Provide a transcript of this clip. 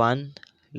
1،